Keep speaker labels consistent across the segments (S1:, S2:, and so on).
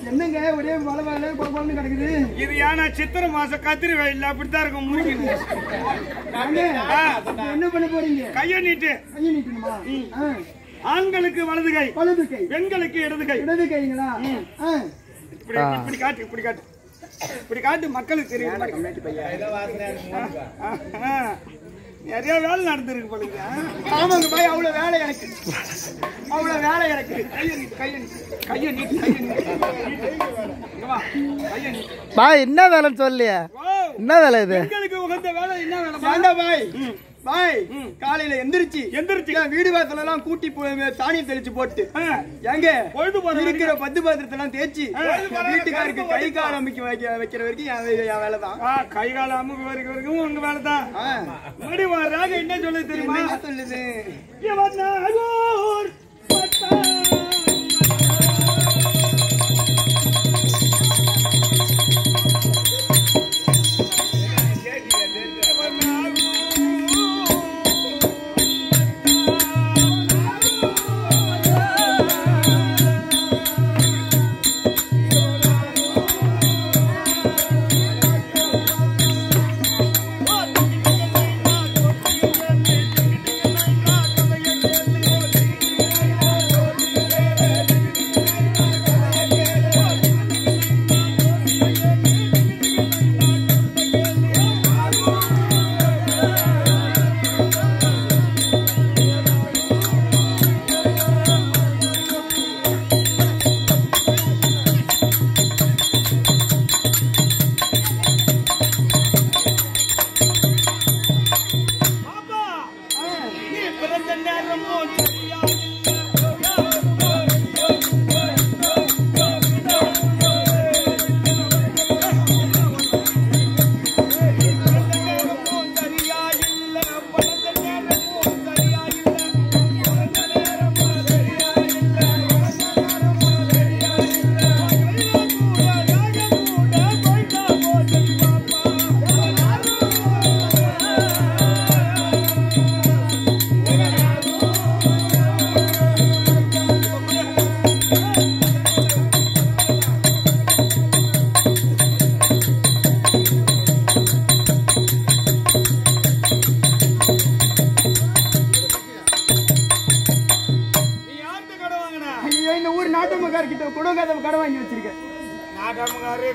S1: என்னங்க ஒரே மழை வேலை குழம்பு கிடக்குது.
S2: இது ஏன்னா சித்திரை மாசம் கத்திரி வெயில் அப்படித்தான் இருக்கும். முடிக்கணும்.
S1: என்ன பண்ண போறீங்க?
S2: கையை நீட்டு.
S1: கையை நீட்டணுமா?
S2: ஆண்களுக்கு வலது கை,
S1: வலது கை.
S2: பெண்களுக்கு இடது கை.
S1: இடது கைங்களா?
S2: இப்படி காட்டு, இப்படி காட்டு, இப்படி காட்டு. மக்களுக்கு தெரியும். நிறைய வேலை நடந்துருக்கு போலுங்க.
S1: ஆமாங்க பாய், அவ்வளவு வேலை எனக்கு, அவ்வளவு வேலை எனக்கு.
S3: பாய் என்ன வேலைன்னு சொல்லியா? என்ன வேலை இது?
S2: பெண்களுக்கு உகந்த வேலை என்ன வேலை
S1: பாய்? பாய் காலையில எந்திரிச்சு வீடு வாசல எல்லாம் கூட்டி சாணியம் தெளிச்சு போட்டு எங்க பொழுது இருக்கிற பத்து பாத்திரத்தை எல்லாம் தேய்ச்சி வீட்டுக்காருக்கு கை கால் அமைக்க வைக்கிற வரைக்கும் என் வேலை தான்.
S2: கை கால அமுக்கு வரைக்கும் உங்க வேலை தான். ராக என்ன சொல்லுது தெரியுமா?
S1: சொல்லுது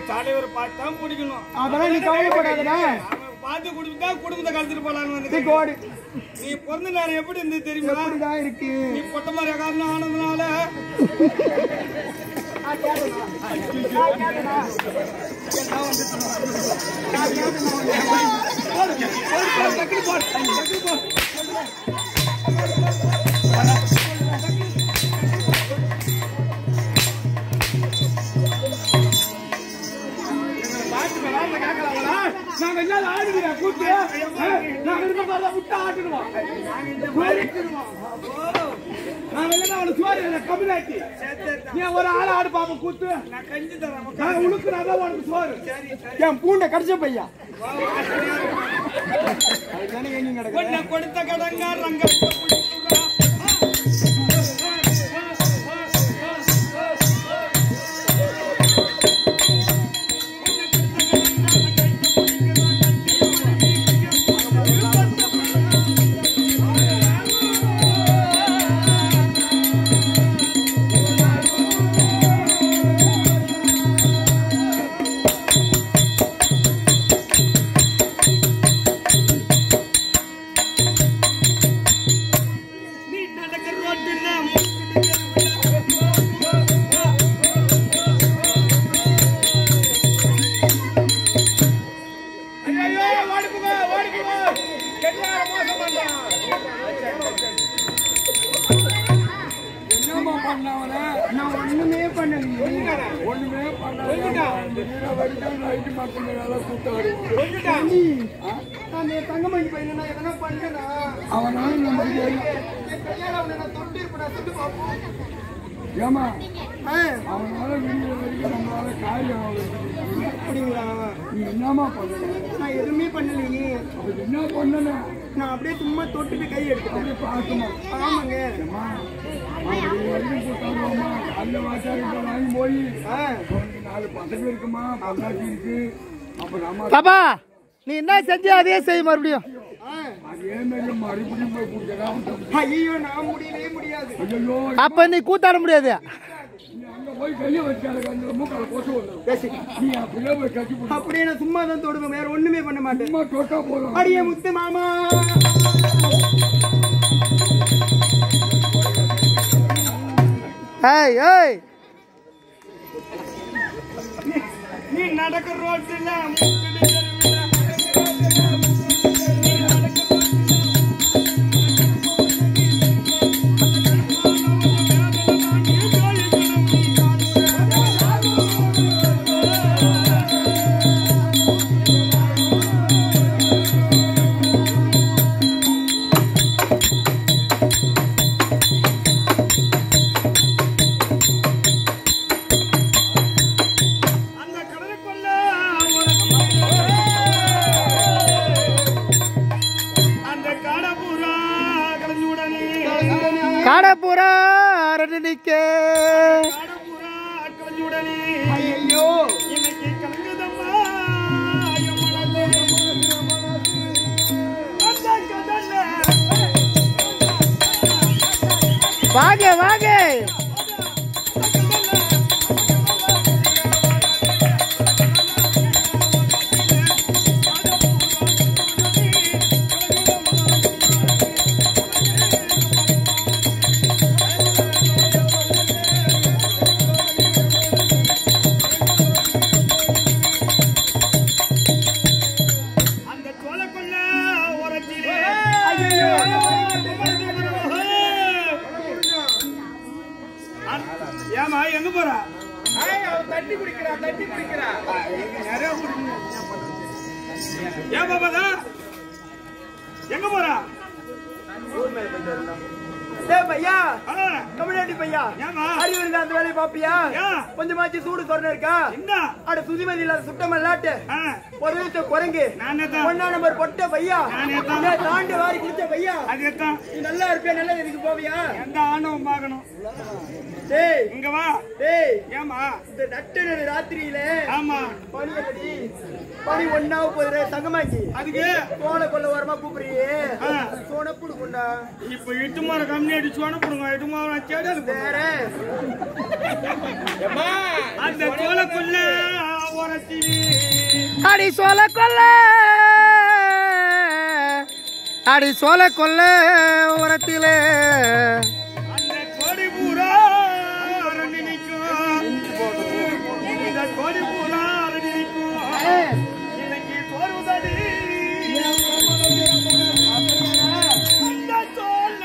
S2: தலைவர் பார்த்தா குடிக்கணும்.
S1: அதெல்லாம் நீ கவலைப்படாதடா.
S2: பார்த்து குடிச்சா குடும்பத்தை கலந்துட்டு போலான்னு வந்து நீ பிறந்த நேரம் எப்படி இருந்து தெரியுமா?
S1: அப்படிதான் இருக்கு.
S2: நீ பொட்ட மாதிரி காரணம் ஆனதுனால
S1: ஒரு ஆள் ஆடு பாப்ப கூத்து உனக்கு சோறு என் பூண்ட கடிச்ச பையா
S2: கொடுத்த கடங்க ரங்க
S1: தங்கமணி பையனா எதனா பண்ணா அவனால நமக்கு ஏமா அவனால வெளியே வரைக்கும் நம்மளால காரியம் அப்படிங்களா? நீ என்னமா பண்ணல? நான் எதுவுமே பண்ணலையே. அப்படி என்ன பண்ணல? நான் அப்படியே சும்மா தொட்டுட்டு கை எடுத்து அப்படியே பார்க்கணும். ஆமாங்க
S2: அந்த வாச்சாரிட்ட வாங்கி போய் 4 பசங்க இருக்குமா, பல்லாட்டி இருக்கு. அப்புறம் அம்மா
S3: பாப்பா நீ என்ன செஞ்ச அதே செய் மறுபடியும்.
S2: அதே மாதிரி மறுபடியும் போய் குடிக்கலாம்.
S1: ஐயோ நான் முடியவே முடியாது.
S2: ஐயோ
S3: அப்ப நீ கூத்தாட முடியாது.
S2: நீ அங்க போய் கையை வச்சாரு அந்த மூக்கால கொசு வந்துடும். நீ அப்படியே போய் கட்டி போடு.
S1: அப்படியே நான் சும்மா தான் தொடுவேன், வேற ஒண்ணுமே பண்ண மாட்டேன்.
S2: சும்மா தொட்டா போதும்.
S1: அடியே முத்து மாமா.
S3: ஏய் ஏய்
S2: நீ நடக்கிற ரோட்டுல
S3: காடப்புறா ரணிக்கே
S1: ஐயோ
S3: வாங்க வாங்க.
S2: ஏமா எங்க போறா?
S1: தட்டி குடிக்கிறா, தட்டி குடிக்கிறா.
S2: ஏன் பாப்பாதா எங்க போறா?
S1: பையா தமிழ்நாட்டு பையா, அறிவு இருக்கா? அந்த வேலையை பாப்பியா? கொஞ்சமாச்சு சூடு சொன்ன இருக்கா? அட சுதிமதி இல்லாத சுத்தம் இல்லாட்டு ஒரு நிமிஷம் குரங்கு ஒன்னா நம்பர் பொட்ட பையா, தாண்டி வாரி குடிச்ச பையா. நீ நல்லா இருப்பியா? நல்லா இதுக்கு போவியா?
S2: எந்த ஆணவம் பார்க்கணும்.
S1: டேய்
S2: இங்க வா.
S1: டேய்
S2: ஏமா
S1: இந்த நட்டு ராத்திரியில
S2: ஆமா
S1: பனி பனி ஒன்னாவ போதுற தங்கமாக்கி
S2: அதுக்கு
S1: சோள கொள்ள வரமா கூப்பிடுறியே, சோனப்புடு கொண்டா.
S2: இப்ப 8 மார கம்மி அடிச்சு அனுப்புடுங்க. 8 மார சேடல்
S1: வேற
S2: அந்த சோளக்குள்ள ஓரத்திலே
S3: அடி சோல கொல்ல அடி சோல கொல்ல உரத்திலே
S2: அந்த கோடி பூரா அரண்டி நிற்கும். இந்த கோடி பூரா அரண்டி நிற்கும். இன்னைக்கு தோறுதடி அந்த சோழ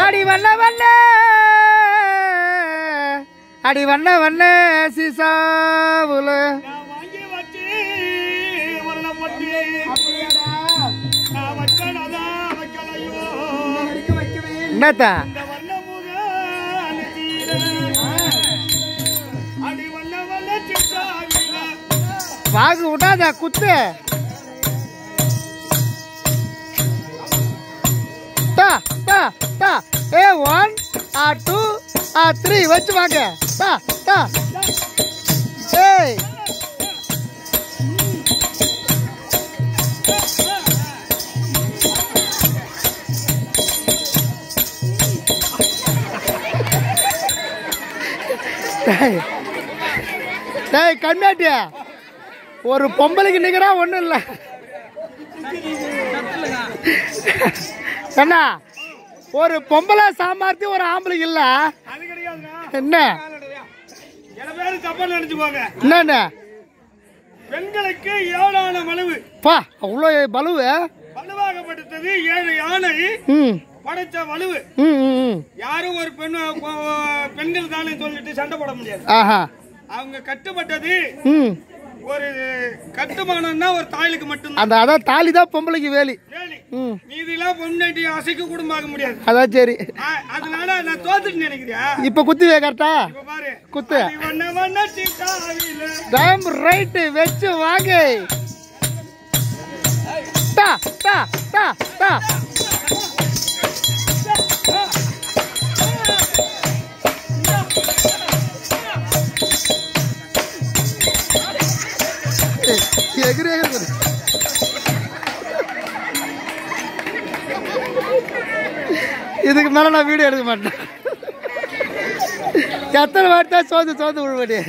S3: அடி வண்ண வண்ண அடி வண்ண வண்ண சீசாவுல
S2: நான் வாங்கி வச்சு வரணப்பட்டு நான் வச்சனதா வைக்கலையோ.
S3: என்னத்தா
S2: இந்த வண்ணமுக அனுத்தீர அடி வண்ண வண்ண சித்தாவில
S3: வாகு விடாத குத்து. தா தா தா ஏ 1 2 3 வச்சு வாங்க. தா தா ஏய் டேய் கண்ணாட்டியா, ஒரு பொம்பளைக்கு நிக்கிறா ஒண்ணும் இல்ல. என்ன ஒரு பொம்பளை சாமர்த்தி ஒரு ஆம்பளைக்கு இல்ல?
S2: அது கிடையாதுண்ணா.
S3: என்ன
S2: சில பேர் தப்பா நினைச்சுக்குவாங்க.
S3: என்னண்ணே?
S2: பெண்களுக்கு 7 மலுவு.
S3: பா அவ்வளோ பலுவு.
S2: வலுவாகப்பட்டது 7 யானை படைச்ச வலுவு. யாரும் ஒரு பெண்கள் தானே சொல்லிட்டு சண்டை போட முடியாது. அவங்க கட்டுப்பட்டது ஒரு கட்டுமானம்னா ஒரு தாலிக்கு மட்டும்.
S3: அந்த அதான் தாலி தான் பொம்பளைக்கு வேலி.
S2: மீதிலாம் பொண்ணாட்டி அசைக்க கூட பார்க்க முடியாது.
S3: அதான் சரி.
S2: அதனால நான் தோத்துட்டு நினைக்கிறியா?
S3: இப்ப குத்துவே கரெக்டா?
S2: பாரு
S3: குத்து. டைம் ரைட் வெச்சு வாங்க. டா டா டா டா. எகிரி எகிரி. இதுக்கு மேல நான் வீடியோ எடுக்க மாட்டேன். எத்தனை வாட்டி தான் சோந்து விழுவடி.